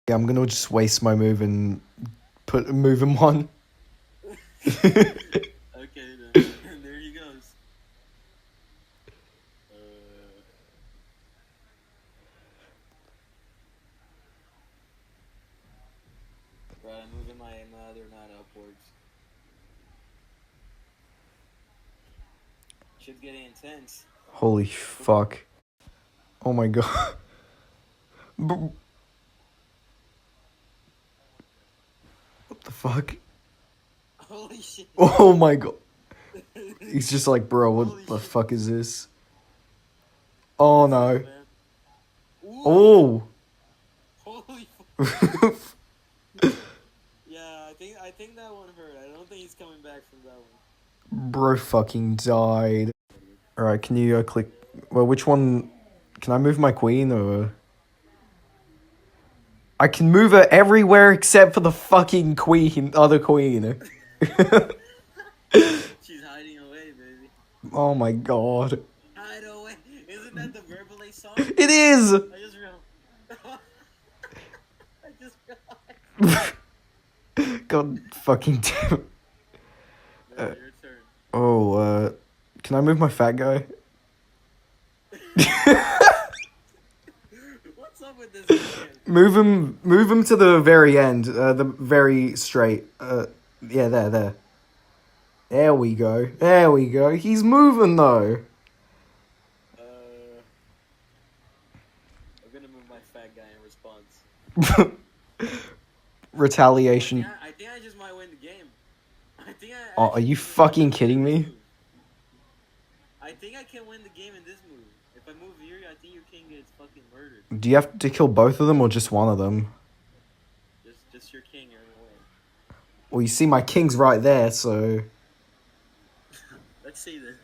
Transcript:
Yeah, I'm gonna just waste my move and move him one. Okay, then. And there he goes. Right, I'm moving my other nine upwards. Shit's getting intense. Holy fuck. Oh my god. What the fuck? Holy shit. Oh my god. He's just like, bro, what Holy the shit. fuck is this? Oh Let's no. go, man. Oh. Holy Yeah, I think that one hurt. I don't think he's coming back from that one. Bro fucking died. Alright, can you click... Well, which one... Can I move my queen, or... I can move her everywhere except for the fucking queen, other queen. She's hiding away, baby. Oh my god. Hide away. Isn't that the Verbally song? It is! I just realized. I just realized. God fucking damn it. No, your turn. Oh, can I move my fat guy? What's up with this man? Move him to the very end, the very straight. Yeah, there. There we go. There we go. He's moving though. I'm gonna move my fat guy in response. Retaliation. I think I just might win the game. Oh, are you fucking kidding me? I think I can win the game in this move. If I move here, I think your king gets fucking murdered. Do you have to kill both of them or just one of them? Just your king in a way. Well, you see my king's right there, so... Let's see this.